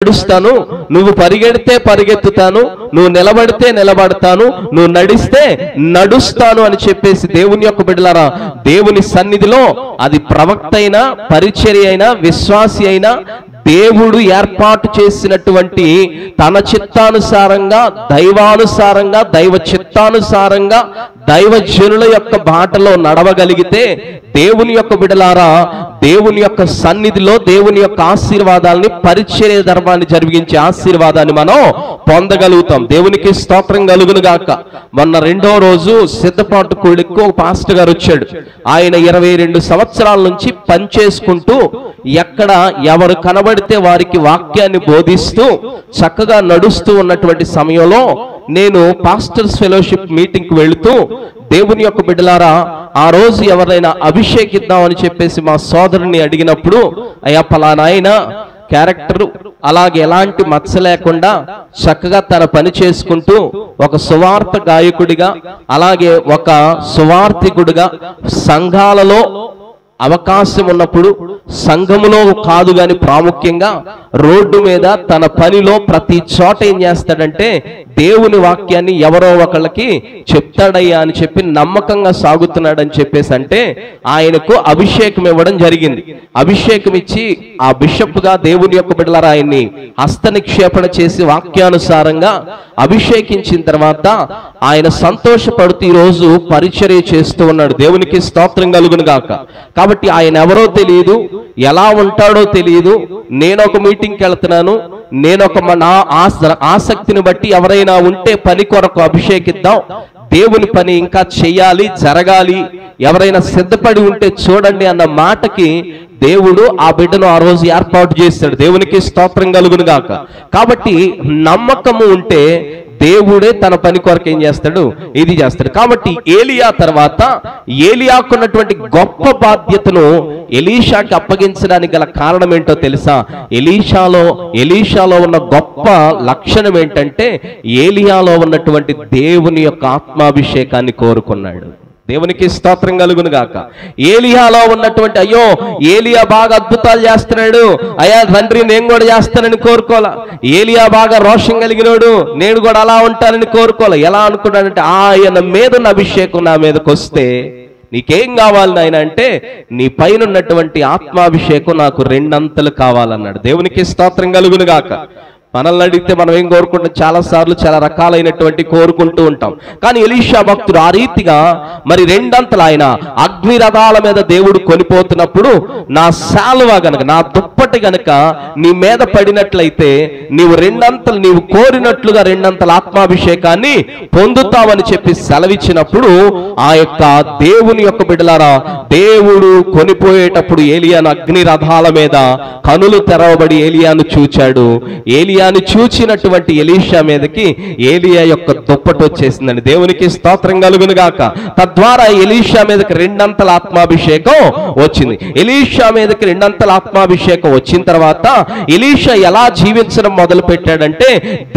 నడుస్తాను, నువ్వు పరిగెడితే పరిగెత్తుతాను, నువ్వు నిలబడితే నిలబడతాను, నువ్వు నడిస్తే నడుస్తాను అని చెప్పేసి దేవుని యొక్క బిడ్డలారా, దేవుని సన్నిధిలో అది ప్రవక్త అయినా, పరిచర్య అయినా, విశ్వాసి అయినా, దేవుడు ఏర్పాటు చేసినటువంటి తన చిత్తానుసారంగా, దైవానుసారంగా, దైవ చిత్తానుసారంగా దైవజనుల యొక్క బాటలో నడవగలిగితే దేవుని యొక్క బిడ్డలారా, దేవుని యొక్క సన్నిధిలో దేవుని యొక్క ఆశీర్వాదాలని, పరిచర్య ధర్మాన్ని జరిగించే ఆశీర్వాదాన్ని మనం పొందగలుగుతాం. దేవునికి స్తోత్రం కలుగును గాక. మొన్న రెండో రోజు సిద్ధపాటు కూడికి ఒక పాస్టర్ గారు వచ్చాడు. ఆయన 22 సంవత్సరాల నుంచి పనిచేసుకుంటూ ఎక్కడ ఎవరు కనబడితే వారికి వాక్యాన్ని బోధిస్తూ చక్కగా నడుస్తూ ఉన్నటువంటి సమయంలో నేను పాస్టర్స్ ఫెలోషిప్ మీటింగ్కి వెళుతూ దేవుని యొక్క బిడ్డలారా, ఆ రోజు ఎవరైనా అభిషేకిద్దామని చెప్పేసి మా సోదరుని అడిగినప్పుడు, అయ్యా పలానా ఆయన క్యారెక్టర్ అలాగే ఎలాంటి మచ్చ లేకుండా చక్కగా తన పని చేసుకుంటూ ఒక సువార్త గాయకుడిగా, అలాగే ఒక సువార్థికుడిగా సంఘాలలో అవకాశం ఉన్నప్పుడు, సంఘములో కాదు గాని ప్రాముఖ్యంగా రోడ్డు మీద తన పనిలో ప్రతి చోట ఏం చేస్తాడంటే దేవుని వాక్యాన్ని ఎవరో ఒకళ్ళకి చెప్తాడయ్యా అని చెప్పి నమ్మకంగా సాగుతున్నాడని చెప్పేసి అంటే ఆయనకు అభిషేకం ఇవ్వడం జరిగింది. అభిషేకం ఇచ్చి ఆ బిషప్ గా దేవుని యొక్క బిడ్డలారా ఆయన్ని హస్త నిక్షేపణ చేసి వాక్యానుసారంగా అభిషేకించిన తర్వాత ఆయన సంతోషపడుతూ ఈ రోజు పరిచర్య చేస్తూ ఉన్నాడు. దేవునికి స్తోత్రం కలుగును గాక. కాబట్టి ఆయన ఎవరో తెలియదు, ఎలా ఉంటాడో తెలియదు. నేను ఒక మీటింగ్కి వెళ్తున్నాను, నేను ఒక నా ఆసక్తిని బట్టి ఎవరైనా ఉంటే పని కొరకు అభిషేకిద్దాం, దేవుని పని ఇంకా చెయ్యాలి, జరగాలి, ఎవరైనా సిద్ధపడి ఉంటే చూడండి అన్న మాటకి దేవుడు ఆ బిడ్డను ఆ రోజు ఏర్పాటు చేశాడు. దేవునికి స్తోత్రం కలుగును గాక. కాబట్టి నమ్మకము ఉంటే దేవుడే తన పని కొరకు ఏం చేస్తాడు, ఇది చేస్తాడు. కాబట్టి ఏలియా తర్వాత ఏలియాకున్నటువంటి గొప్ప బాధ్యతను ఎలీషాకి అప్పగించడానికి గల కారణం ఏంటో తెలుసా? ఎలీషాలో ఉన్న గొప్ప లక్షణం ఏంటంటే ఏలియాలో ఉన్నటువంటి దేవుని యొక్క ఆత్మాభిషేకాన్ని కోరుకున్నాడు. దేవునికి స్తోత్రం కలుగును గాక. ఏలియాలో ఉన్నటువంటి, అయ్యో ఏలియా బాగా అద్భుతాలు చేస్తున్నాడు, అయ్యా తండ్రి నేను కూడా చేస్తానని కోరుకోవాలా. ఏలియా బాగా రోషం కలిగినోడు, నేను కూడా అలా ఉంటానని కోరుకోవాలా. ఎలా అనుకున్నాడంటే ఆయన మీద ఉన్న అభిషేకం నా మీదకి వస్తే నీకేం కావాలి నాయన అంటే నీ పైన ఉన్నటువంటి ఆత్మాభిషేకం నాకు 2 అంతలు కావాలన్నాడు. దేవునికి స్తోత్రం కలుగును గాక. మనల్ని అడిగితే మనం ఏం కోరుకుంటాం? చాలా సార్లు చాలా రకాలైనటువంటి కోరుకుంటూ ఉంటాం. కానీ ఎలీషా భక్తుడు ఆ రీతిగా మరి 2 అంతలు ఆయన అగ్ని రథాల మీద దేవుడు కొనిపోతున్నప్పుడు, నా శాలువా గనక, నా దుప్పటి గనక నీ మీద పడినట్లయితే నీవు 2 అంతలు, నీవు కోరినట్లుగా 2 అంతల ఆత్మాభిషేకాన్ని పొందుతావని చెప్పి సెలవిచ్చినప్పుడు ఆ యొక్క దేవుని యొక్క బిడ్డలారా, దేవుడు కొనిపోయేటప్పుడు ఏలియాను అగ్ని రథాల మీద కనులు తెరవబడి ఏలియాను చూచాడు. ఏలియాను చూచినటువంటి ఎలీషా మీదకి ఏలియా యొక్క దుప్పటి వచ్చేసిందండి. దేవునికి స్తోత్రం కలుగును గాక. తద్వారా ఎలీషా మీదకి 2 అంతల ఆత్మాభిషేకం వచ్చింది. ఎలీషా మీదకి 2 అంతల ఆత్మాభిషేకం వచ్చిన తర్వాత ఎలీషా ఎలా జీవించడం మొదలు పెట్టాడంటే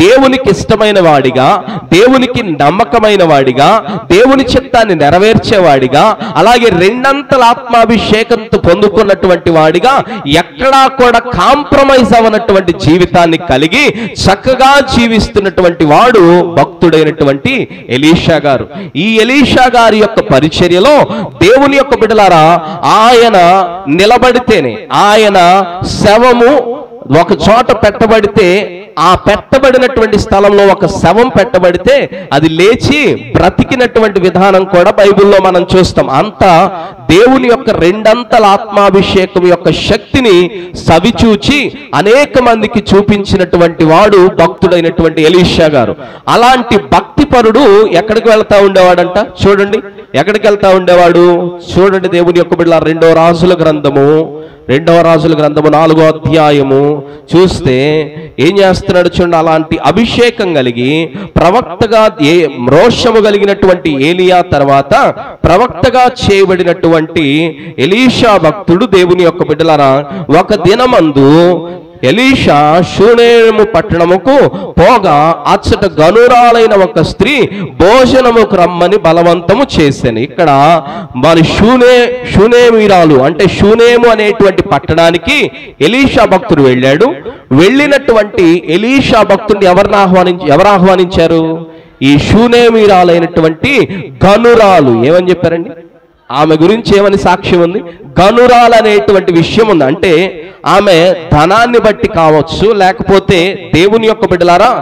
దేవునికి ఇష్టమైన వాడిగా, దేవునికి నమ్మకమైన వాడిగా, దేవుని చిత్తాన్ని నెరవేర్చేవాడిగా, అలాగే 2 అంతల ఆత్మాభిషేకంతో పొందుకున్నటువంటి వాడిగా, ఎక్కడా కూడా కాంప్రమైజ్ అవ్వనటువంటి జీవితాన్ని కలిగి చక్కగా జీవిస్తున్నటువంటి వాడు భక్తుడైనటువంటి ఎలీషా గారు. ఈ ఎలీషా గారి యొక్క పరిచర్యలో దేవుని యొక్క బిడ్డలారా, ఆయన నిలబడితేనే, ఆయన శవము ఒక చోట పెట్టబడితే, ఆ పెట్టబడినటువంటి స్థలంలో ఒక శవం పెట్టబడితే అది లేచి బ్రతికినటువంటి విధానం కూడా బైబిల్లో మనం చూస్తాం. అంతా దేవుని యొక్క 2 అంతల ఆత్మాభిషేకం యొక్క శక్తిని సవిచూచి అనేక మందికి చూపించినటువంటి వాడు భక్తుడైనటువంటి ఎలీషా గారు. అలాంటి భక్తిపరుడు ఎక్కడికి వెళ్తా ఉండేవాడంట? చూడండి, ఎక్కడికి వెళ్తా ఉండేవాడు? చూడండి, దేవుని యొక్క బిడ్డల 2వ రాజుల గ్రంథము 4వ అధ్యాయము చూస్తే ఏం చేస్తున్నాడు చూడండి. అలాంటి అభిషేకం కలిగి ప్రవక్తగా రోషము కలిగినటువంటి ఏలియా తర్వాత ప్రవక్తగా చేయబడినటువంటి ఎలీషా భక్తుడు దేవుని యొక్క బిడ్డలారా, ఒక దినమందు ఎలీషా షూనేము పట్టణముకు పోగా అచ్చట గనురాలైన ఒక స్త్రీ భోజనముకు రమ్మని బలవంతము చేశాను. ఇక్కడ మరి షూనేమీరాలు అంటే షూనేము అనేటువంటి పట్టణానికి ఎలీషా భక్తుడు వెళ్ళాడు. వెళ్ళినటువంటి ఎలీషా భక్తుడిని ఎవరు ఆహ్వానించారు? ఈ షూనేమీరాలైనటువంటి గనురాలు. ఏమని చెప్పారండి? ఆమె గురించి ఏమని సాక్ష్యం ఉంది? గనురాలు అనేటువంటి విషయం ఉంది. అంటే ఆమె ధనాన్ని బట్టి కావచ్చు, లేకపోతే దేవుని యొక్క బిడ్డలారా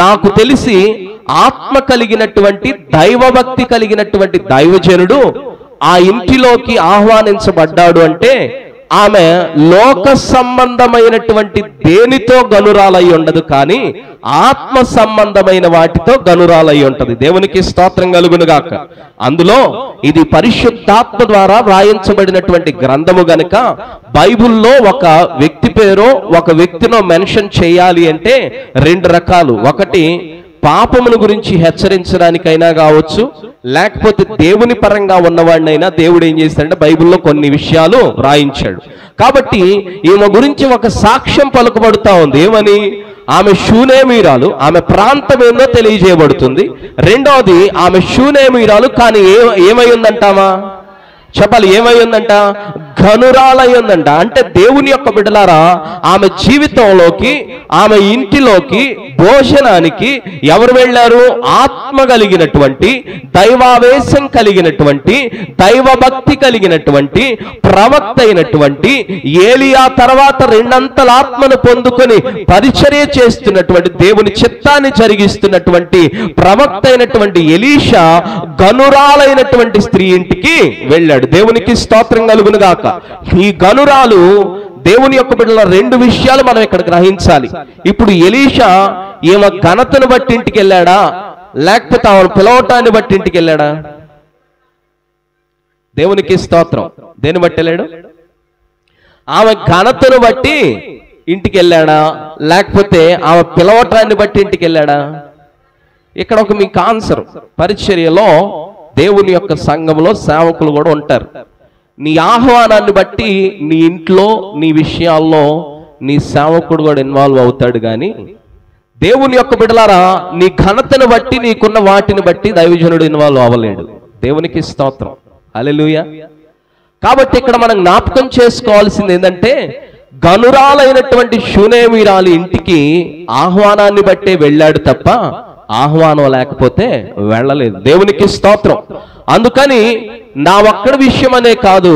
నాకు తెలిసి ఆత్మ కలిగినటువంటి దైవభక్తి కలిగినటువంటి దైవజనుడు ఆ ఇంటిలోకి ఆహ్వానించబడ్డాడు అంటే ఆమె లోక సంబంధమైనటువంటి దేనితో గనురాలై ఉండదు, కానీ ఆత్మ సంబంధమైన వాటితో గనురాలై ఉంటది. దేవునికి స్తోత్రం కలుగును గాక. అందులో ఇది పరిశుద్ధాత్మ ద్వారా వ్రాయించబడినటువంటి గ్రంథము గనుక బైబిల్లో ఒక వ్యక్తి పేరో ఒక వ్యక్తినో మెన్షన్ చేయాలి అంటే రెండు రకాలు. ఒకటి పాపమును గురించి హెచ్చరించడానికైనా కావచ్చు, లేకపోతే దేవుని పరంగా ఉన్నవాడినైనా దేవుడు ఏం చేస్తాడంటే బైబిల్లో కొన్ని విషయాలు రాయించాడు. కాబట్టి ఈమె గురించి ఒక సాక్ష్యం పలుకబడుతా ఉంది. ఏమని? ఆమె షూనేమీరాలు, ఆమె ప్రాంతం ఏందో తెలియజేయబడుతుంది. రెండవది ఆమె షూనేమీరాలు, కానీ ఏమై ఉందంటామా? చెప్పాలి, ఏమై ఉందంట? గనురాలై ఉందంట. అంటే దేవుని యొక్క బిడ్డలారా ఆమె జీవితంలోకి, ఆమె ఇంటిలోకి భోజనానికి ఎవరు వెళ్ళారు? ఆత్మ కలిగినటువంటి, దైవావేశం కలిగినటువంటి, దైవభక్తి కలిగినటువంటి, ప్రవక్త అయినటువంటి ఏలియా తర్వాత రెండంతల ఆత్మను పొందుకొని పరిచర్య చేస్తున్నటువంటి, దేవుని చిత్తాన్ని జరిగిస్తున్నటువంటి ప్రవక్త అయినటువంటి ఎలీషా గనురాలైనటువంటి స్త్రీ ఇంటికి వెళ్ళాడు. దేవునికి స్తోత్రం కలుగును గాక. ఈ గనురాలు దేవుని యొక్క బిడ్డల రెండు విషయాలు మనం ఇక్కడ గ్రహించాలి. ఇప్పుడు ఎలీషా ఈమె ఘనతను బట్టి ఇంటికి వెళ్ళాడా, లేకపోతే ఆమె పిలవటాన్ని బట్టి ఇంటికి వెళ్ళాడా? దేవునికి స్తోత్రం. దేని బట్టి వెళ్ళాడు? ఆమె ఘనతను బట్టి ఇంటికి వెళ్ళాడా, లేకపోతే ఆమె పిలవటాన్ని బట్టి ఇంటికి వెళ్ళాడా? ఇక్కడ ఒక మీకు ఆన్సర్. పరిచర్యలో దేవుని యొక్క సంఘంలో సేవకులు కూడా ఉంటారు. నీ ఆహ్వానాన్ని బట్టి నీ ఇంట్లో నీ విషయాల్లో నీ సేవకుడు కూడా ఇన్వాల్వ్ అవుతాడు, కానీ దేవుని యొక్క బిడ్డలారా నీ ఘనతను బట్టి నీకున్న వాటిని బట్టి దైవజనుడు ఇన్వాల్వ్ అవ్వలేడు. దేవునికి స్తోత్రం. హల్లెలూయా. కాబట్టి ఇక్కడ మనం జ్ఞాపకం చేసుకోవాల్సింది ఏంటంటే గనురాలైనటువంటి షూనేమీరాలు ఇంటికి ఆహ్వానాన్ని బట్టే వెళ్ళాడు తప్ప ఆహ్వానం లేకపోతే వెళ్ళలేదు. దేవునికి స్తోత్రం. అందుకని నా ఒక్కడి విషయం అనే కాదు,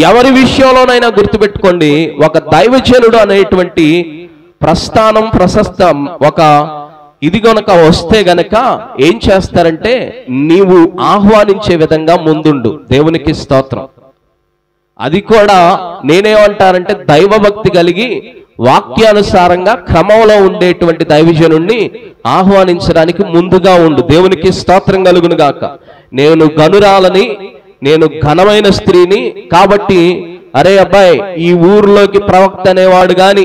ఎవరి విషయంలోనైనా గుర్తుపెట్టుకోండి, ఒక దైవజనుడు అనేటువంటి ప్రస్థానం ప్రశస్తం ఒక ఇది గనక వస్తే గనక ఏం చేస్తారంటే నీవు ఆహ్వానించే విధంగా ముందుండు. దేవునికి స్తోత్రం. అది కూడా నేనేమంటానంటే దైవభక్తి కలిగి వాక్యానుసారంగా క్రమంలో ఉండేటువంటి దైవజనుణ్ణి ఆహ్వానించడానికి ముందుగా ఉండు. దేవునికి స్తోత్రం కలుగును గాక. నేను గనురాలని, నేను ఘనమైన స్త్రీని, కాబట్టి అరే అబ్బాయి ఈ ఊర్లోకి ప్రవక్త అనేవాడు గాని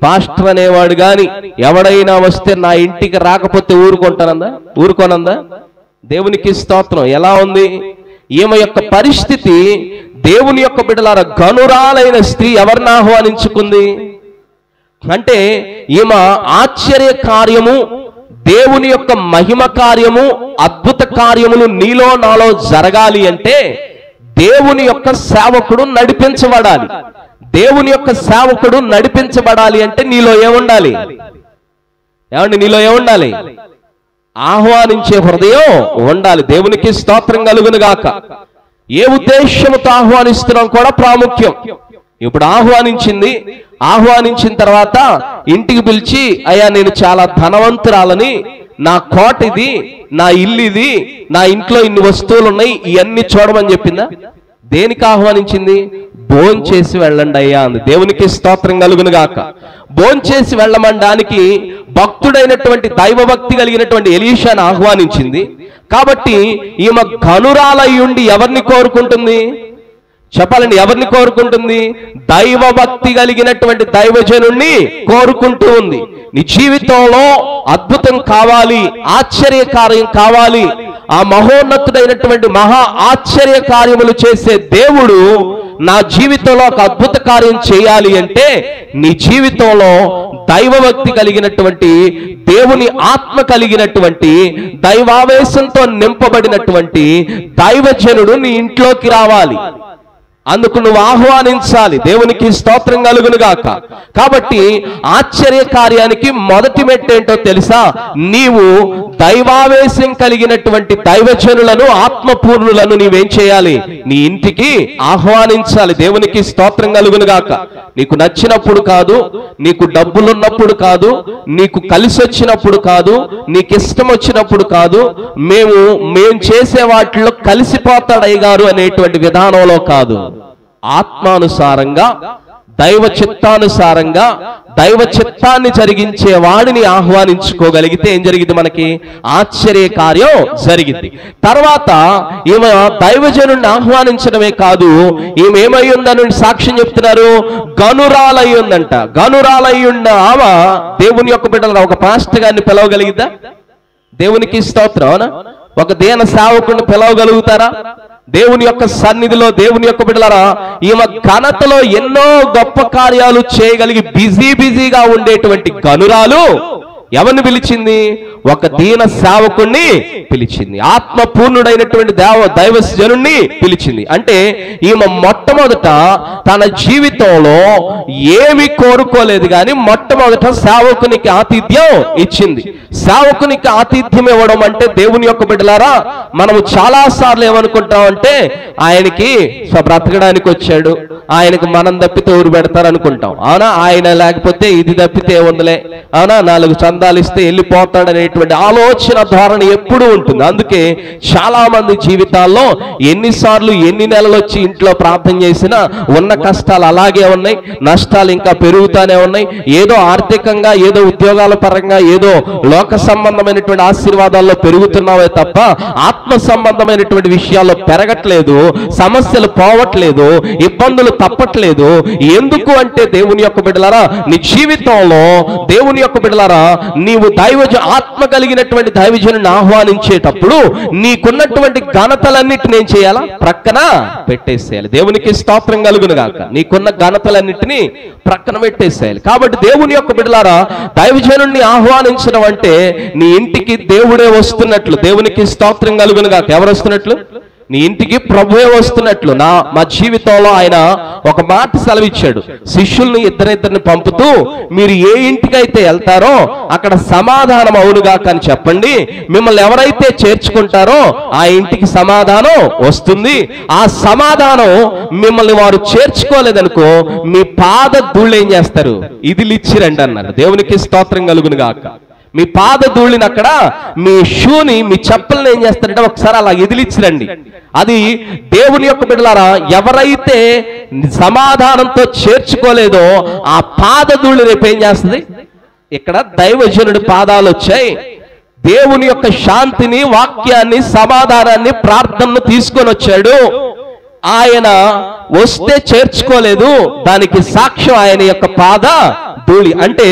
పాస్టర్ అనేవాడు గాని ఎవడైనా వస్తే నా ఇంటికి రాకపోతే ఊరుకోనందా? దేవునికి స్తోత్రం. ఎలా ఉంది ఈమె యొక్క పరిస్థితి? దేవుని యొక్క బిడ్డలారా గనురాలైన స్త్రీ ఎవరిని ఆహ్వానించుకుంది అంటే ఈమె ఆశ్చర్య కార్యము, దేవుని యొక్క మహిమ కార్యము, అద్భుత కార్యములు నీలో నాలో జరగాలి అంటే దేవుని యొక్క సేవకుడు నడిపించబడాలి. దేవుని యొక్క సేవకుడు నడిపించబడాలి అంటే నీలో ఏముండాలి? ఏమండి, నీలో ఏముండాలి? ఆహ్వానించే హృదయం ఉండాలి. దేవునికి స్తోత్రం కలుగును గాక. ఏ ఉద్దేశంతో ఆహ్వానిస్తున్నాం కూడా ప్రాముఖ్యం. ఇప్పుడు ఆహ్వానించిన తర్వాత ఇంటికి పిలిచి అయ్యా నేను చాలా ధనవంతురాలని, నా కోట ఇది, నా ఇల్లు ఇది, నా ఇంట్లో ఇన్ని వస్తువులు ఉన్నాయి, ఇవన్నీ చూడమని చెప్పిందా? దేనికి ఆహ్వానించింది? భోంచేసి వెళ్ళండి అయ్యా అంది. దేవునికి స్తోత్రం కలుగును గాక. భోంచేసి వెళ్ళమనడానికి భక్తుడైనటువంటి దైవభక్తి కలిగినటువంటి ఎలీషాను ఆహ్వానించింది. కాబట్టి ఈమె గనురాలయ్యుండి ఎవరిని కోరుకుంటుంది? చెప్పాలండి, ఎవరిని కోరుకుంటుంది? దైవభక్తి కలిగినటువంటి దైవజనుణ్ణి కోరుకుంటూ ఉంది. నీ జీవితంలో అద్భుతం కావాలి, ఆశ్చర్యకార్యం కావాలి, ఆ మహోన్నతుడైనటువంటి మహా ఆశ్చర్య కార్యములు చేసే దేవుడు నా జీవితంలో ఒక అద్భుత కార్యం చేయాలి అంటే నీ జీవితంలో దైవభక్తి కలిగినటువంటి, దేవుని ఆత్మ కలిగినటువంటి, దైవావేశంతో నింపబడినటువంటి దైవజనుడు నీ ఇంట్లోకి రావాలి. అందుకు నువ్వు ఆహ్వానించాలి. దేవునికి స్తోత్రం కలుగును గాక. కాబట్టి ఆశ్చర్య కార్యానికి మొదటి మెట్టేంటో తెలుసా? నీవు దైవావేశం కలిగినటువంటి దైవజనులను, ఆత్మపూర్ణులను నీవేం చేయాలి? నీ ఇంటికి ఆహ్వానించాలి. దేవునికి స్తోత్రం కలుగును గాక. నీకు నచ్చినప్పుడు కాదు, నీకు డబ్బులున్నప్పుడు కాదు, నీకు కలిసి వచ్చినప్పుడు కాదు, నీకు ఇష్టం వచ్చినప్పుడు కాదు, మేము చేసే వాటిలో కలిసిపోతాడు అయ్యగారు అనేటువంటి విధానంలో కాదు. ఆత్మానుసారంగా, దైవ చిత్తానుసారంగా, దైవ చిత్తాన్ని జరిగించే వాడిని ఆహ్వానించుకోగలిగితే ఏం జరిగింది? మనకి ఆశ్చర్య కార్యం జరిగింది. తర్వాత ఈమె దైవజనుడిని ఆహ్వానించడమే కాదు, ఈమె ఏమై ఉందని సాక్ష్యం చెప్తున్నారు. గనురాలై ఉందంట. గనురాలై ఉన్న ఆమె దేవుని యొక్క బిడ్డలను ఒక పాస్టర్ గారిని పిలవగలిగిద్దా? దేవునికి స్తోత్రం. అవునా? ఒక దీన సేవకుడిని పిలవగలుగుతారా? దేవుని యొక్క సన్నిధిలో, దేవుని యొక్క బిడ్డలారా, ఈమె ఘనతలో ఎన్నో గొప్ప కార్యాలు చేయగలిగి బిజీగా ఉండేటువంటి గనురాలు ఎవరిని పిలిచింది? ఒక దీన సేవకుణ్ణి పిలిచింది. ఆత్మపూర్ణుడైనటువంటి దైవజనుణ్ణి పిలిచింది. అంటే ఈమె మొట్టమొదట తన జీవితంలో ఏమి కోరుకోలేదు, కానీ మొట్టమొదట సేవకునికి ఆతిథ్యం ఇచ్చింది. సేవకునికి ఆతిథ్యం ఇవ్వడం అంటే, దేవుని యొక్క బిడ్డలారా, మనము చాలా సార్లు ఏమనుకుంటామంటే ఆయనకి బ్రతకడానికి వచ్చాడు, ఆయనకు మనం తప్పితే ఊరు పెడతారు అనుకుంటాం. అవునా? ఆయన లేకపోతే ఇది తప్పితే ఉందిలే, అవునా, 4 చందాలు ఇస్తే వెళ్ళిపోతాడు అనేటువంటి ఆలోచన ధోరణి ఎప్పుడూ ఉంటుంది. అందుకే చాలా మంది జీవితాల్లో ఎన్నిసార్లు ఎన్ని నెలలు వచ్చి ఇంట్లో ప్రార్థన చేసినా ఉన్న కష్టాలు అలాగే ఉన్నాయి, నష్టాలు ఇంకా పెరుగుతానే ఉన్నాయి. ఏదో ఆర్థికంగా, ఏదో ఉద్యోగాల పరంగా, ఏదో లోక సంబంధమైనటువంటి ఆశీర్వాదాల్లో పెరుగుతున్నావే తప్ప ఆత్మ సంబంధమైనటువంటి విషయాల్లో పెరగట్లేదు, సమస్యలు పోవట్లేదు, ఇబ్బందులు తప్పట్లేదు. ఎందుకు అంటే దేవుని యొక్క బిడ్డలారా, నీ జీవితంలో దేవుని యొక్క బిడ్డలారా, నీవు ఆత్మ కలిగినటువంటి దైవజనుని ఆహ్వానించేటప్పుడు నీకున్నటువంటి ఘనతలన్నిటిని ఏం చేయాలా? ప్రక్కన పెట్టేసేయాలి. దేవునికి స్తోత్రం కలుగును గాక. నీకున్న ఘనతలన్నిటిని ప్రక్కన పెట్టేసేయాలి. కాబట్టి దేవుని యొక్క బిడ్డలారా, దైవజనుని ఆహ్వానించడం అంటే నీ ఇంటికి దేవుడే వస్తున్నట్లు. దేవునికి స్తోత్రం కలుగును గాక. ఎవరు వస్తున్నట్లు? నీ ఇంటికి ప్రభువే వస్తున్నట్లు. మా జీవితంలో ఆయన ఒక మాట సెలవిచ్చాడు. శిష్యుల్ని ఇద్దరిని పంపుతూ, మీరు ఏ ఇంటికైతే వెళ్తారో అక్కడ సమాధానం అవునుగాక అని చెప్పండి. మిమ్మల్ని ఎవరైతే చేర్చుకుంటారో ఆ ఇంటికి సమాధానం వస్తుంది. ఆ సమాధానం మిమ్మల్ని వారు చేర్చుకోలేదనుకో, మీ పాద ధూళి ఏం చేస్తారు? ఇదిలిచ్చిరండి అన్నారు. దేవునికి స్తోత్రం కలుగును గాక. మీ పాద ధూళిని అక్కడ, మీ షూని, మీ చెప్పులను ఏం చేస్తారంటే ఒకసారి అలా ఎదిలిచ్చిరండి. అది దేవుని యొక్క బిడ్డలారా, ఎవరైతే సమాధానంతో చేర్చుకోలేదో ఆ పాద ధూళి రేపు ఏం చేస్తుంది? ఇక్కడ దైవజనుడి పాదాలు వచ్చాయి. దేవుని యొక్క శాంతిని, వాక్యాన్ని, సమాధానాన్ని, ప్రార్థనను తీసుకొని వచ్చాడు. ఆయన వస్తే చేర్చుకోలేదు, దానికి సాక్ష్యం ఆయన యొక్క పాద ధూళి. అంటే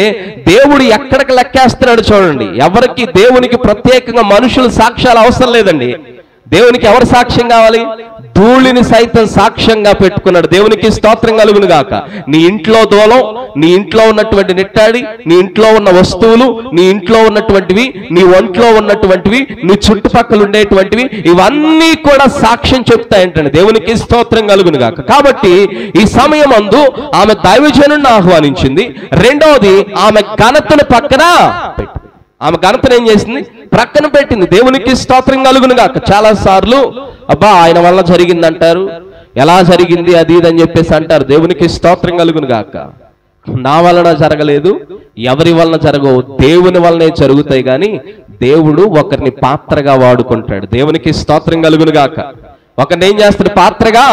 దేవుడు ఎక్కడికి లెక్కేస్తున్నాడు చూడండి. ఎవరికి దేవునికి ప్రత్యేకంగా మనుషులు సాక్ష్యాలు అవసరం లేదండి. దేవునికి ఎవరు సాక్ష్యం కావాలి? ధూళిని సైతం సాక్ష్యంగా పెట్టుకున్నాడు. దేవునికి స్తోత్రం కలుగును గాక. నీ ఇంట్లో దూలం, నీ ఇంట్లో ఉన్నటువంటి నెట్టాడి, నీ ఇంట్లో ఉన్న వస్తువులు, నీ ఇంట్లో ఉన్నటువంటివి, నీ ఒంట్లో ఉన్నటువంటివి, నీ చుట్టుపక్కల ఉండేటువంటివి, ఇవన్నీ కూడా సాక్ష్యం చెప్తాయంటండి. దేవునికి స్తోత్రం కలుగును గాక. కాబట్టి ఈ సమయమందు ఆమె దైవజనుడిని ఆహ్వానించింది. రెండవది, ఆమె ఘనతను పక్కన పెట్టి, ఆమె ఘనతను ఏం చేసింది? ప్రక్కన పెట్టింది. దేవునికి స్తోత్రం కలుగును గాక. చాలా సార్లు అబ్బా ఆయన వల్ల జరిగింది అంటారు, ఎలా జరిగింది అది ఇది అని చెప్పేసి అంటారు. దేవునికి స్తోత్రం కలుగును గాక. నా వలన జరగలేదు, ఎవరి వలన జరగవు, దేవుని వలనే జరుగుతాయి. కానీ దేవుడు ఒకరిని పాత్రగా వాడుకుంటాడు. దేవునికి స్తోత్రం కలుగును గాక. ఒకరిని ఏం చేస్తాడు? పాత్రగా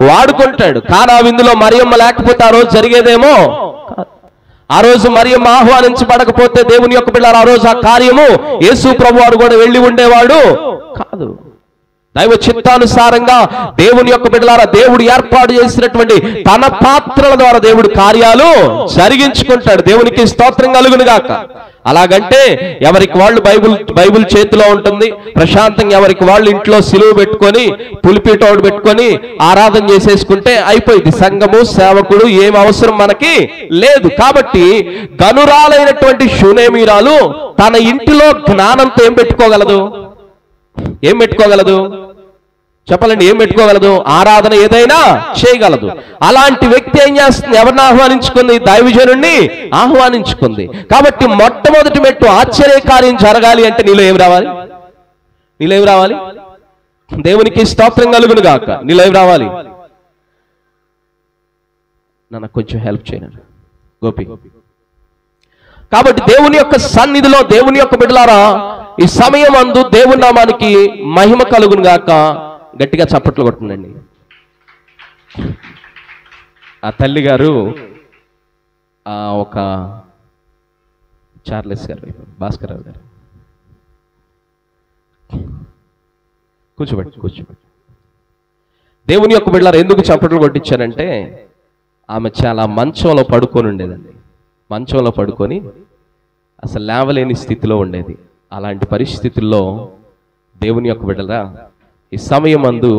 వాడుకుంటాడు. కానా విందులో మరియమ్మ లేకపోతే ఆ రోజు జరిగేదేమో. ఆ రోజు మరియమ్మ ఆహ్వానించబడకపోతే దేవుని యొక్క బిడ్డలారా, ఆ రోజు ఆ కార్యము యేసు ప్రభువారు కూడా వెళ్ళి ఉండేవాడు కాదు. దైవ చిత్తానుసారంగా దేవుని యొక్క బిడ్డలారా, దేవుడు ఏర్పాటు చేసినటువంటి తన పాత్రల ద్వారా దేవుడు కార్యాలు జరిగించుకుంటాడు. దేవునికి స్తోత్రం కలుగును గాక. అలాగంటే ఎవరికి వాళ్ళు బైబిల్ చేతిలో ఉంటుంది, ప్రశాంతంగా ఎవరికి వాళ్ళు ఇంట్లో సిలువ పెట్టుకొని పులిపీటోడు పెట్టుకొని ఆరాధన చేసేసుకుంటే అయిపోయింది. సంఘము సేవకుడు ఏం అవసరం మనకి లేదు. కాబట్టి గనురాలైనటువంటి షూనేమీరాలు తన ఇంటిలో జ్ఞానంతో ఏం పెట్టుకోగలదు? ఏం పెట్టుకోగలదు చెప్పాలండి? ఏం పెట్టుకోగలదు? ఆరాధన ఏదైనా చేయగలదు. అలాంటి వ్యక్తి ఏం చేస్తుంది? ఎవరిని ఆహ్వానించుకుంది? దైవజనుడిని ఆహ్వానించుకుంది. కాబట్టి మొట్టమొదటి మెట్టు ఆశ్చర్యకార్యం జరగాలి అంటే నీలో ఏమి రావాలి? నీలో ఏమి రావాలి? దేవునికి స్తోత్రం కలుగును గాక. నీలో ఏమి రావాలి? నన్ను కొంచెం హెల్ప్ చేయండి గోపి. కాబట్టి దేవుని యొక్క సన్నిధిలో దేవుని యొక్క బిడ్డలారా, ఈ సమయం అందు దేవుని నామానికి మహిమ కలుగును గాక. గట్టిగా చప్పట్లు కొట్టుండండి. ఆ తల్లి గారు ఒక చార్లెస్ గారు, భాస్కర్ రావు గారు, కూర్చోబెట్టి దేవుని యొక్క బిడ్డలారా ఎందుకు చప్పట్లు కొట్టించారంటే ఆమె చాలా మంచంలో పడుకొని ఉండేదండి. మంచంలో పడుకొని అసలు లేవలేని స్థితిలో ఉండేది. అలాంటి పరిస్థితుల్లో దేవుని యొక్క బిడ్డలారా ఈ సమయం అందు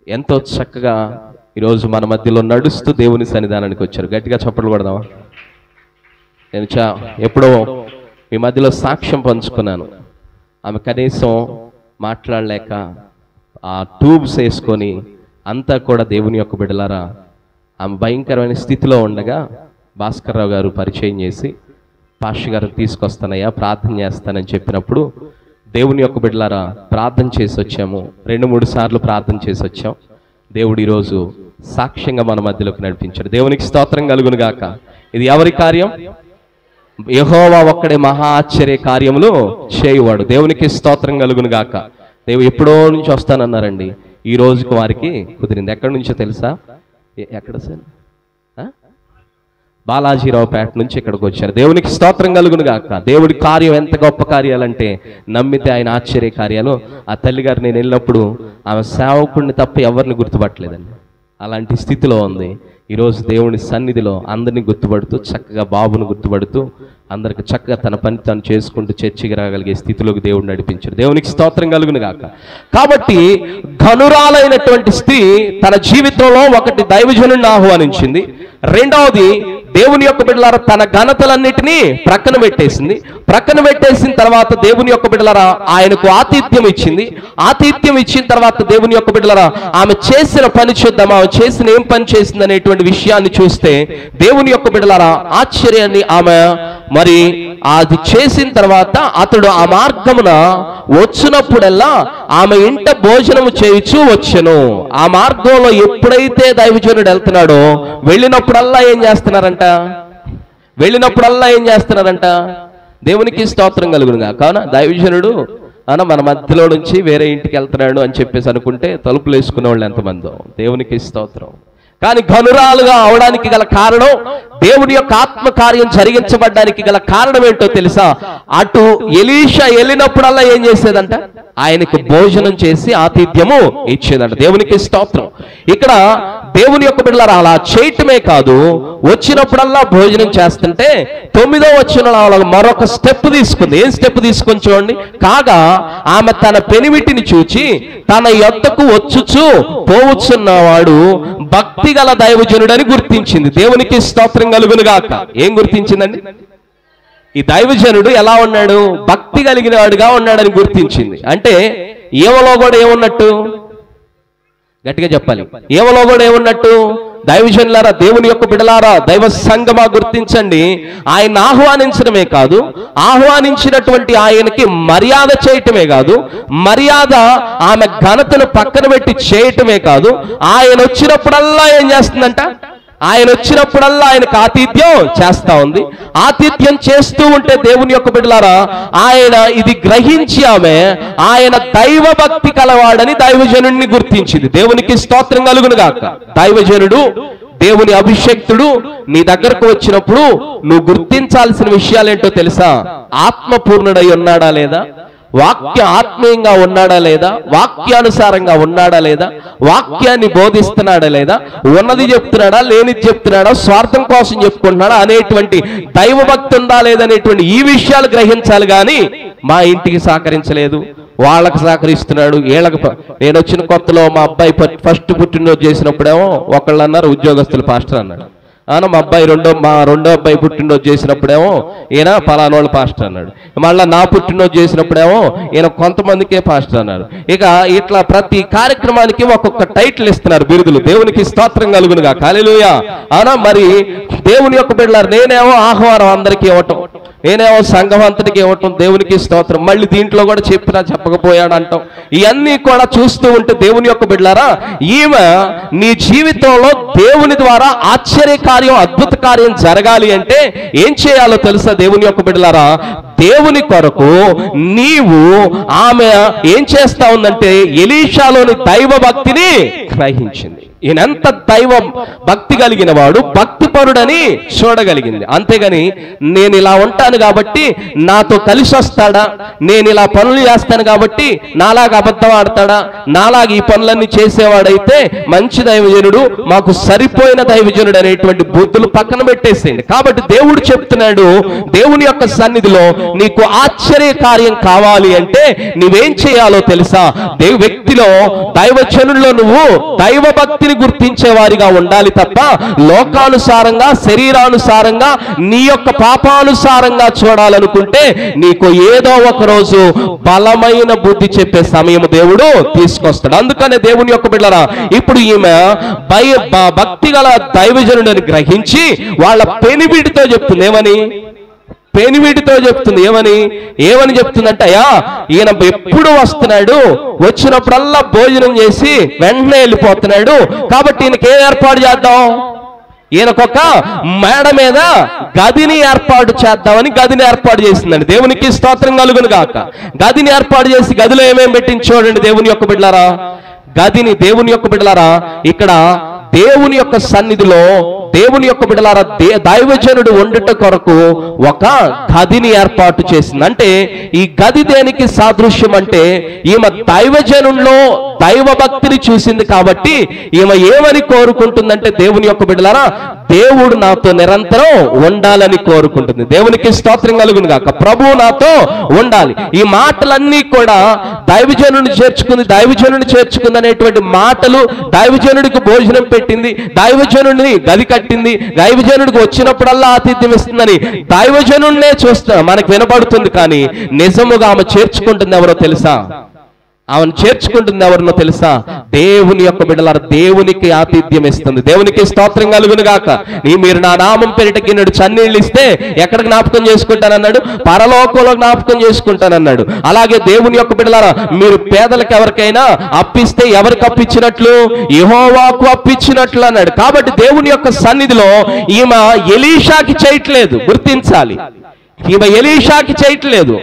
ఎంతో చక్కగా ఈరోజు మన మధ్యలో నడుస్తూ దేవుని సన్నిధానానికి వచ్చారు. గట్టిగా చప్పట్లు కొడదామా? నేను ఎప్పుడో మీ మధ్యలో సాక్ష్యం పంచుకున్నాను. ఆమె కనీసం మాట్లాడలేక ఆ ట్యూబ్స్ వేసుకొని అంతా కూడా దేవుని యొక్క బిడ్డలారా ఆమె భయంకరమైన స్థితిలో ఉండగా భాస్కర్ రావు గారు పరిచయం చేసి, పాస్టర్ గారు తీసుకొస్తానయ్యా ప్రార్థన చేస్తానని చెప్పినప్పుడు దేవుని యొక్క బిడ్డలారా ప్రార్థన చేసి వచ్చాము. 2-3 సార్లు ప్రార్థన చేసి వచ్చాం. దేవుడు ఈరోజు సాక్ష్యంగా మన మధ్యలోకి నడిపించాడు. దేవునికి స్తోత్రం కలుగును గాక. ఇది ఎవరి కార్యం? యెహోవా ఒక్కడే మహా ఆశ్చర్య కార్యములు చేయువాడు. దేవునికి స్తోత్రం కలుగును గాక. దేవుడు ఎప్పుడో నుంచి వస్తానన్నారండి. ఈ రోజుకు వారికి కుదిరింది. ఎక్కడి నుంచో తెలుసా? ఎక్కడ సార్? బాలాజీరావుపేట నుంచి ఇక్కడికి వచ్చారు. దేవునికి స్తోత్రం కలుగును గాక. దేవుడి కార్యం ఎంత గొప్ప కార్యాలంటే నమ్మితే ఆయన ఆశ్చర్య కార్యాలు. ఆ తల్లిగారు నేను వెళ్ళినప్పుడు ఆమె సేవకుడిని తప్ప ఎవరిని గుర్తుపట్టలేదండి. అలాంటి స్థితిలో ఉంది. ఈరోజు దేవుని సన్నిధిలో అందరినీ గుర్తుపడుతూ చక్కగా బాబును గుర్తుపడుతూ అందరికి చక్కగా తన పని తాను చేసుకుంటూ చర్చికి రాగలిగే స్థితిలోకి దేవుడు నడిపించాడు. దేవునికి స్తోత్రం కలుగును గాక. కాబట్టి ఘనురాలైనటువంటి స్త్రీ తన జీవితంలో ఒకటి దైవజనుడిని ఆహ్వానించింది. రెండవది దేవుని యొక్క బిడ్డలారా తన ఘనతలన్నిటినీ ప్రక్కన పెట్టేసింది. ప్రక్కన పెట్టేసిన తర్వాత దేవుని యొక్క బిడ్డలారా ఆయనకు ఆతిథ్యం ఇచ్చింది. ఆతిథ్యం ఇచ్చిన తర్వాత దేవుని యొక్క బిడ్డలారా ఆమె చేసిన పని చూద్దాం. ఆమె చేసిన ఏం పని చేసింది అనేటువంటి విషయాన్ని చూస్తే దేవుని యొక్క బిడ్డలారా ఆశ్చర్యాన్ని ఆమె మరి అది చేసిన తర్వాత అతడు ఆ మార్గమున వచ్చినప్పుడల్లా ఆమె ఇంట భోజనము చేయుచు వచ్చెను. ఆ మార్గంలో ఎప్పుడైతే దైవజనుడు వెళ్తున్నాడో వెళ్ళినప్పుడల్లా ఏం చేస్తున్నారంట? దేవునికి స్తోత్రం కలుగునుగా. కావున దైవజనుడు మన మధ్యలో నుంచి వేరే ఇంటికి వెళ్తున్నాడు అని చెప్పేసి అనుకుంటే తలుపులు వేసుకునే వాళ్ళు ఎంతమందో. దేవునికి స్తోత్రం. కానీ ఘనురాలుగా అవడానికి గల కారణం, దేవుని యొక్క ఆత్మకార్యం జరిగించబడ్డానికి గల కారణం ఏంటో తెలుసా? అటు ఎలీషా వెళ్ళినప్పుడల్లా ఏం చేసేదంట? ఆయనకు భోజనం చేసి ఆతిథ్యము ఇచ్చేదంట. దేవునికి స్తోత్రం. ఇక్కడ దేవుని యొక్క బిడ్డలారా అలా చేయటమే కాదు, వచ్చినప్పుడల్లా భోజనం చేస్తుంటే 9వ వచనంలో మరొక స్టెప్ తీసుకుంది. ఏం స్టెప్ తీసుకొని చూడండి. కాగా ఆమె తన పెనిమిటిని చూచి తన యొద్దకు వచ్చుచు పోవచ్చున్నవాడు భక్తి గల దైవజనుడని గుర్తించింది. దేవునికి స్తోత్రం కలుగునుగాక. ఏం గుర్తించిందండి? ఈ దైవజనుడు ఎలా ఉన్నాడు? భక్తి కలిగిన వాడుగా ఉన్నాడని గుర్తించింది. అంటే ఏమలో కూడా ఏమున్నట్టు? గట్టిగా చెప్పాలి. ఏమలో కూడా ఏమున్నట్టు? దైవజనులారా, దేవుని యొక్క బిడ్డలారా, దైవ సంఘమా గుర్తించండి. ఆయన ఆహ్వానించడమే కాదు, ఆహ్వానించినటువంటి ఆయనకి మర్యాద చేయటమే కాదు, మర్యాద ఆమె ఘనతను పక్కన పెట్టి చేయటమే కాదు, ఆయన వచ్చినప్పుడల్లా ఏం చేస్తుందంట? ఆయన వచ్చినప్పుడల్లా ఆయనకు ఆతిథ్యం చేస్తా ఉంది. ఆతిథ్యం చేస్తూ ఉంటే దేవుని యొక్క బిడ్డలారా ఆయన ఇది గ్రహించి ఆమె ఆయన దైవ భక్తి కలవాడని దైవజనుడిని గుర్తించింది. దేవునికి స్తోత్రం కలుగునుగాక. దైవజనుడు, దేవుని అభిషేక్తుడు నీ దగ్గరకు వచ్చినప్పుడు నువ్వు గుర్తించాల్సిన విషయాలేంటో తెలుసా? ఆత్మపూర్ణుడై ఉన్నాడా లేదా, వాక్య ఆత్మీయంగా ఉన్నాడా లేదా, వాక్యానుసారంగా ఉన్నాడా లేదా, వాక్యాన్ని బోధిస్తున్నాడా లేదా, ఉన్నది చెప్తున్నాడా లేనిది చెప్తున్నాడా, స్వార్థం కోసం చెప్పుకుంటున్నాడా అనేటువంటి దైవభక్తి ఉందా లేదనేటువంటి ఈ విషయాలు గ్రహించాలి. కానీ మా ఇంటికి సహకరించలేదు, వాళ్ళకి సహకరిస్తున్నాడు, వీళ్ళకి. నేను వచ్చిన కొత్తలో మా అబ్బాయి ఫస్ట్ పుట్టినరోజు చేసినప్పుడేమో ఒకళ్ళు అన్నారు ఉద్యోగస్తులు పాస్టర్ అన్నాడు. మా అబ్బాయి మా రెండో అబ్బాయి పుట్టినరోజు చేసినప్పుడేమో ఈయన పలానోళ్ళు పాస్టర్ అన్నాడు. మళ్ళీ నా పుట్టినరోజు చేసినప్పుడేమో ఈయన కొంతమందికే పాస్టర్ అన్నారు. ఇక ఇట్లా ప్రతి కార్యక్రమానికి ఒక్కొక్క టైటిల్ ఇస్తున్నారు, బిరుదులు. దేవునికి స్తోత్రం కలుగునుగా, హల్లెలూయా. మరి దేవుని యొక్క బిడ్డలారా, నేనేమో ఆహ్వానం అందరికీ ఇవ్వటం, నేనేమో సంఘం అంతటికి ఇవ్వటం, దేవునికి స్తోత్రం. మళ్ళీ దీంట్లో కూడా చెప్పినా చెప్పకపోయాడు అంటాం. ఇవన్నీ కూడా చూస్తూ ఉంటే దేవుని యొక్క బిడ్డలారా, ఈమె నీ జీవితంలో దేవుని ద్వారా ఆశ్చర్యకార్యం, అద్భుత కార్యం జరగాలి అంటే ఏం చేయాలో తెలుసా దేవుని యొక్క బిడ్డలారా? దేవుని కొరకు నీవు ఆమె ఏం చేస్తా ఉందంటే ఎలీషాలోని దైవ భక్తిని గ్రహించింది. ఈయనంత దైవ భక్తి కలిగిన వాడు, భక్తిపరుడని చూడగలిగింది. అంతేగాని నేను ఇలా ఉంటాను కాబట్టి నాతో కలిసి వస్తాడా, నేను ఇలా పనులు చేస్తాను కాబట్టి నాలాగా అబద్ధం ఆడతాడా, నాలాగా ఈ పనులన్నీ చేసేవాడైతే మంచి దైవజనుడు, మాకు సరిపోయిన దైవజనుడు అనేటువంటి బుద్ధులు పక్కన పెట్టేసేయండి. కాబట్టి దేవుడు చెప్తున్నాడు, దేవుని యొక్క సన్నిధిలో నీకు ఆశ్చర్య కార్యం కావాలి అంటే నువ్వేం చేయాలో తెలుసా? వ్యక్తిలో, దైవజనుల్లో నువ్వు దైవ భక్తిని గుర్తించే వారిగా ఉండాలి తప్ప లోకానుసారంగా, శరీరానుసారంగా, నీ యొక్క పాపానుసారంగా చూడాలనుకుంటే నీకు ఏదో ఒక రోజు బలమైన బుద్ధి చెప్పే సమయం దేవుడు తీసుకొస్తాడు. అందుకనే దేవుని యొక్క బిడ్డలారా, ఇప్పుడు ఈమె భక్తి గల దైవజనుడిని గ్రహించి వాళ్ళ పెనిబిడితో చెప్తుంది. పెనివిడితో చెప్తుంది. ఏమని చెప్తుందంటే, అయ్యా ఈయన ఎప్పుడు వస్తున్నాడు, వచ్చినప్పుడల్లా భోజనం చేసి వెంటనే వెళ్ళిపోతున్నాడు, కాబట్టి ఈయనకి ఏం ఏర్పాటు చేద్దాం? ఈయనకొక మేడ మీద గదిని ఏర్పాటు చేద్దామని గదిని ఏర్పాటు చేసిందండి. దేవునికి స్తోత్రం కలుగును గాక. గదిని ఏర్పాటు చేసి గదిలో ఏమేం పెట్టింది చూడండి దేవుని యొక్క బిడ్డలారా. గదిని, దేవుని యొక్క బిడ్డలారా, ఇక్కడ దేవుని యొక్క సన్నిధిలో దేవుని యొక్క బిడ్డలారా దైవజనుడు వండుట కొరకు ఒక గదిని ఏర్పాటు చేసింది. అంటే ఈ గది దేనికి సాదృశ్యం అంటే, ఈమె దైవజనుల్లో దైవ భక్తిని చూసింది కాబట్టి ఈమె ఏమని కోరుకుంటుందంటే, దేవుని యొక్క బిడ్డలారా, దేవుడు నాతో నిరంతరం ఉండాలని కోరుకుంటుంది. దేవునికి స్తోత్రం కలుగును గాక. ప్రభువు నాతో ఉండాలి. ఈ మాటలన్నీ కూడా దైవజనుడిని చేర్చుకుంది అనేటువంటి మాటలు. దైవజనుడికి భోజనం పెట్టింది, దైవజనుడిని గది కట్టింది, దైవజనుడికి వచ్చినప్పుడల్లా ఆతిథ్యం ఇస్తుందని దైవజనుడినే చూస్తా మనకు వినపడుతుంది. కానీ నిజముగా ఆమె చేర్చుకుంటుంది ఎవరో తెలుసా? ఆమెను చేర్చుకుంటుంది ఎవరినో తెలుసా? దేవుని యొక్క బిడ్డలారా, దేవునికి ఆతిథ్యం ఇస్తుంది. దేవునికి స్తోత్రం కలుగును గాక. మీరు నా నామం పేరిట గిన్నెడు చన్నీళ్ళు ఇస్తే ఎక్కడ జ్ఞాపకం చేసుకుంటానన్నాడు? పరలోకంలో జ్ఞాపకం చేసుకుంటానన్నాడు. అలాగే దేవుని యొక్క బిడ్డలారా, మీరు పేదలకు ఎవరికైనా అప్పిస్తే ఎవరికి అప్పించినట్లు? యెహోవాకు అప్పించినట్లు అన్నాడు. కాబట్టి దేవుని యొక్క సన్నిధిలో ఈమె ఎలీషాకి చేయట్లేదు, గుర్తించాలి. ఈమె ఎలీషాకి చేయట్లేదు,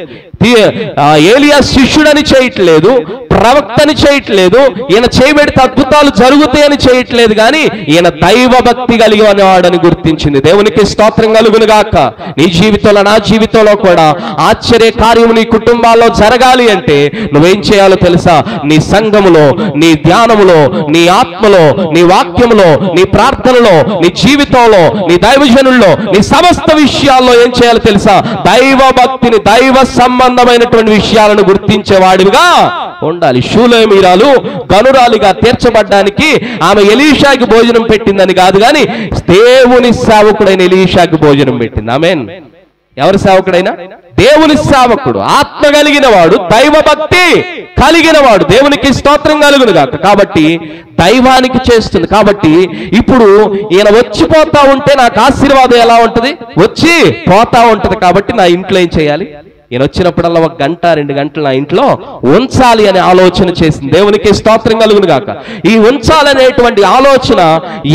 ఏలియా శిష్యుడని చేయట్లేదు, ప్రవక్తని చేయట్లేదు, ఈయన చేయబెడితే అద్భుతాలు జరుగుతాయని చేయట్లేదు. కానీ ఈయన దైవ భక్తి కలిగి అనేవాడని గుర్తించింది. దేవునికి స్తోత్రం కలుగును గాక. నీ జీవితంలో, నా జీవితంలో కూడా ఆశ్చర్య కార్యము నీ కుటుంబాల్లో జరగాలి అంటే నువ్వేం చేయాలో తెలుసా? నీ సంఘములో, నీ ధ్యానములో, నీ ఆత్మలో, నీ వాక్యములో, నీ ప్రార్థనలో, నీ జీవితంలో, నీ దైవజనుల్లో, నీ సమస్త విషయాల్లో ఏం చేయాలో తెలుసా? దైవ భక్తిని, దైవ సంబంధమైనటువంటి విషయాలను గుర్తించేవాడిగా ఉండాలి. షూలేమీరాలు గనురాలిగా తీర్చబడ్డానికి ఆమె ఎలీషాకి భోజనం పెట్టిందని కాదు, కానీ దేవుని సేవకుడైన ఎలీషాకి భోజనం పెట్టింది. ఆమేన్. ఎవరి సేవకుడైనా? దేవుని సేవకుడు, ఆత్మ కలిగిన వాడు, దైవ భక్తి కలిగిన వాడు. దేవునికి స్తోత్రం కలుగును గాక. కాబట్టి దైవానికి చేస్తుంది. కాబట్టి ఇప్పుడు ఈయన వచ్చిపోతా ఉంటే నాకు ఆశీర్వాదం ఎలా ఉంటది? వచ్చి పోతా ఉంటది. కాబట్టి నా ఇంట్లో ఏం చేయాలి? ఈయన వచ్చినప్పుడల్లా 1 గంట 2 గంటలు నా ఇంట్లో ఉంచాలి అనే ఆలోచన చేసింది. దేవునికి స్తోత్రం కలుగును గాక. ఈ ఉంచాలనేటువంటి ఆలోచన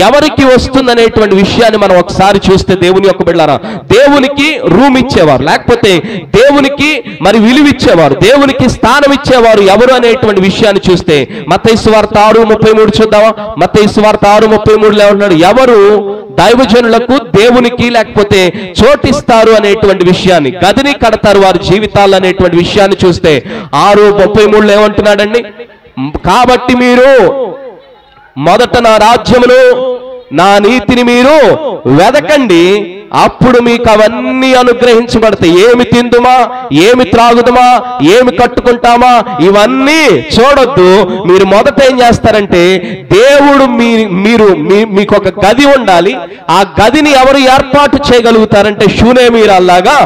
ఎవరికి వస్తుందనేటువంటి విషయాన్ని మనం ఒకసారి చూస్తే, దేవుని యొక్క బిడ్డలారా, దేవునికి రూమ్ ఇచ్చేవారు, లేకపోతే దేవునికి మరి విలువ ఇచ్చేవారు, దేవునికి స్థానం ఇచ్చేవారు ఎవరు అనేటువంటి విషయాన్ని చూస్తే మత్తయి సువార్త 6:33 చూద్దామా? మత్తయి సువార్త 6:33 ఏమంటున్నాడు? ఎవరు దైవజనులకు దేవునికి లేకపోతే చోటిస్తారు అనేటువంటి విషయాన్ని, గదిని కడతారు వారి జీవితాలు అనేటువంటి విషయాన్ని చూస్తే 6:33 ఏమంటున్నాడండి? కాబట్టి మీరు మొదట నా రాజ్యమును నా నీతిని మీరు వెదకండి, అప్పుడు మీకు అవన్నీ అనుగ్రహించబడతాయి. ఏమి తిందుమా, ఏమి త్రాగుదమా, ఏమి కట్టుకుంటామా, ఇవన్నీ చూడొద్దు. మీరు మొదట ఏం చేస్తారంటే, దేవుడు మీకు ఒక గది ఉండాలి. ఆ గదిని ఎవరు ఏర్పాటు చేయగలుగుతారంటే షూనేమీరాల్లాగా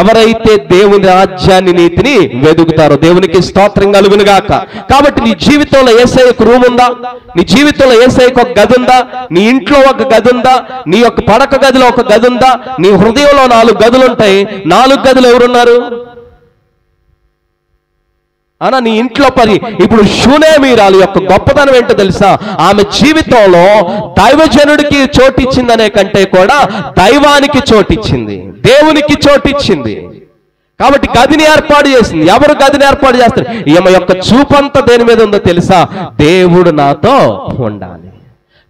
ఎవరైతే దేవుని రాజ్యాన్ని నీతిని వెదుగుతారో. దేవునికి స్తోత్రం కలుగును గాక. కాబట్టి నీ జీవితంలో యేసయ్యకు రూమ్ ఉందా? నీ జీవితంలో యేసయ్యకు ఒక గది ఉందా? నీ ఇంట్లో ఒక గది ఉందా? నీ యొక్క పడక గదిలో ఒక గది ఉందా? నీ హృదయంలో 4 గదులు ఉంటాయి. 4 గదులు ఎవరున్నారు అనా? నీ ఇంట్లో ఇప్పుడు షూనేమీరాలు యొక్క గొప్పతనం ఏంటో తెలుసా? ఆమె జీవితంలో దైవజనుడికి చోటిచ్చిందనే కంటే కూడా దైవానికి చోటిచ్చింది, దేవునికి చోటిచ్చింది. కాబట్టి గదిని ఏర్పాటు చేసింది. ఎవరు గదిని ఏర్పాటు చేస్తారు? ఈమె యొక్క చూపంతా దేని మీద ఉందో తెలుసా? దేవుడు నాతో ఉండాలి.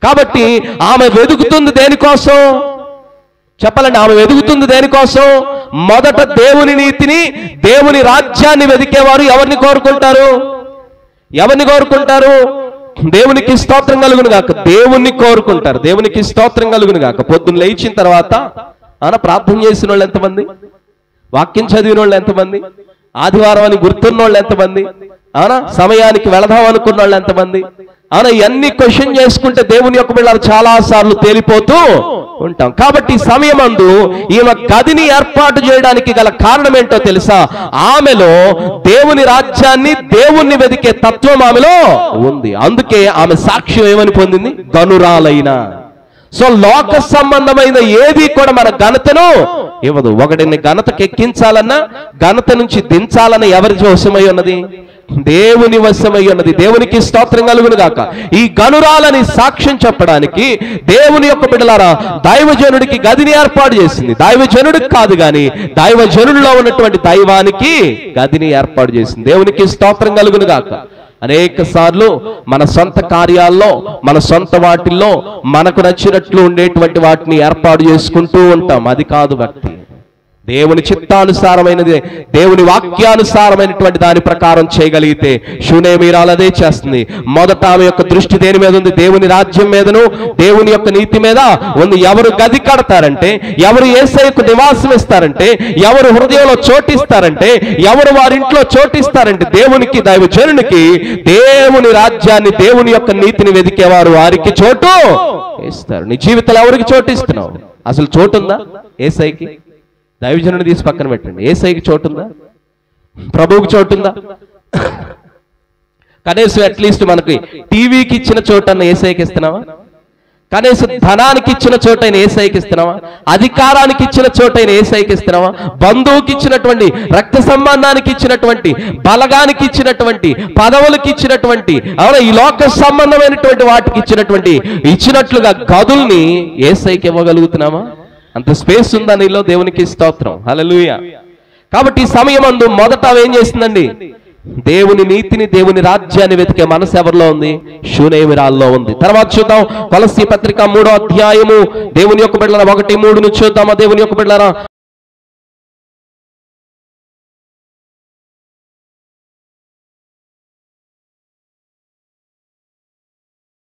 కాబట్టి ఆమె వెదుకుతుంది దేనికోసం చెప్పాలండి? ఆమె వెదుకుతుంది దేనికోసం? మొదట దేవుని నీతిని, దేవుని రాజ్యాన్ని వెదికేవారు ఎవరిని కోరుకుంటారు? ఎవరిని కోరుకుంటారు? దేవునికి స్తోత్రం కలుగును గాక. దేవుణ్ణి కోరుకుంటారు. దేవునికి స్తోత్రం కలుగును గాక. పొద్దున్న లేచిన తర్వాత ప్రార్థన చేసిన వాళ్ళు ఎంతమంది? వాక్యం చదివిన వాళ్ళు ఎంతమంది? ఆదివారం అని గుర్తున్న వాళ్ళు ఎంతమంది? సమయానికి వెళదాం అనుకున్న వాళ్ళు ఎంతమంది? ఇవన్నీ క్వశ్చన్ చేసుకుంటే దేవుని యొక్క బిడ్డలు చాలా సార్లు తేలిపోతూ ఉంటాం. కాబట్టి ఈ సమయమందు ఈమె గదిని ఏర్పాటు చేయడానికి గల కారణం ఏంటో తెలుసా? ఆమెలో దేవుని రాజ్యాన్ని, దేవుణ్ణి వెదికే తత్వం ఆమెలో ఉంది. అందుకే ఆమె సాక్ష్యం ఏమని పొందింది? గనురాలైన. సో లోక సంబంధమైన ఏది కూడా మన ఘనతను ఇవ్వదు. ఒకటిని ఘనతకు ఎక్కించాలన్నా, ఘనత నుంచి దించాలన్న ఎవరి వశమై ఉన్నది? దేవుని వశమై ఉన్నది. దేవునికి స్తోత్రం కలుగును గాక. ఈ గనురాలని సాక్ష్యం చెప్పడానికి దేవుని యొక్క బిడ్డలారా దైవజనుడికి గదిని ఏర్పాటు చేసింది. దైవజనుడికి కాదు గాని దైవజనుడిలో ఉన్నటువంటి దైవానికి గదిని ఏర్పాటు చేసింది. దేవునికి స్తోత్రం కలుగును గాక. అనేక సార్లు మన సొంత కార్యాల్లో, మన సొంత వాటిల్లో మనకు నచ్చినట్లు ఉండేటువంటి వాటిని ఏర్పాటు చేసుకుంటూ ఉంటాం. అది కాదు భక్తి. దేవుని చిత్తానుసారమైనది, దేవుని వాక్యానుసారమైనటువంటి దాని ప్రకారం చేయగలిగితే షూనేమీరాలు అదే చేస్తుంది. మొదట ఆమె యొక్క దృష్టి దేని మీద ఉంది? దేవుని రాజ్యం మీదను, దేవుని యొక్క నీతి మీద ఉంది. ఎవరు గది కడతారంటే, ఎవరు యేసయ్యకు నివాసం ఇస్తారంటే, ఎవరు హృదయంలో చోటిస్తారంటే, ఎవరు వారింట్లో చోటిస్తారంటే దేవునికి, దైవజనునికి దేవుని రాజ్యాన్ని, దేవుని యొక్క నీతిని వెదికేవారు వారికి చోటు ఇస్తారు. నీ జీవితంలో ఎవరికి చోటు ఇస్తున్నావు? అసలు చోటుందా యేసయ్యకి? దైవజనుని తీసి పక్కన పెట్టండి. యేసయ్యకి చోటుందా? ప్రభువుకి చోటుందా? కనీసం అట్లీస్ట్ మనకి టీవీకి ఇచ్చిన చోటన్న యేసయ్యకి ఇస్తున్నావా? కనీసం ధనానికి ఇచ్చిన చోటైన యేసయ్యకి ఇస్తున్నావా? అధికారానికి ఇచ్చిన చోటైన యేసయ్యకి ఇస్తున్నావా? బంధువుకి ఇచ్చినటువంటి, రక్త సంబంధానికి ఇచ్చినటువంటి, బలగానికి ఇచ్చినటువంటి, పదవులకు ఇచ్చినటువంటి, ఈ లోక సంబంధమైనటువంటి వాటికి ఇచ్చినట్లుగా గదుల్ని యేసయ్యకి ఇవ్వగలుగుతున్నామా? అంత స్పేస్ ఉందా నీలో? దేవునికి స్తోత్రం, హల్లెలూయా. కాబట్టి ఈ సమయమందు మొదట ఏం చేసిందండి? దేవుని నీతిని, దేవుని రాజ్యాన్ని వెతికే మనసు ఎవరిలో ఉంది? షూనేమీరాల్లో ఉంది. తర్వాత చూద్దాం కొలస్సీ పత్రిక 3వ అధ్యాయము. దేవుని యొక్క బిడ్డలారా 1-3 చూద్దామా? దేవుని యొక్క బిడ్డలారా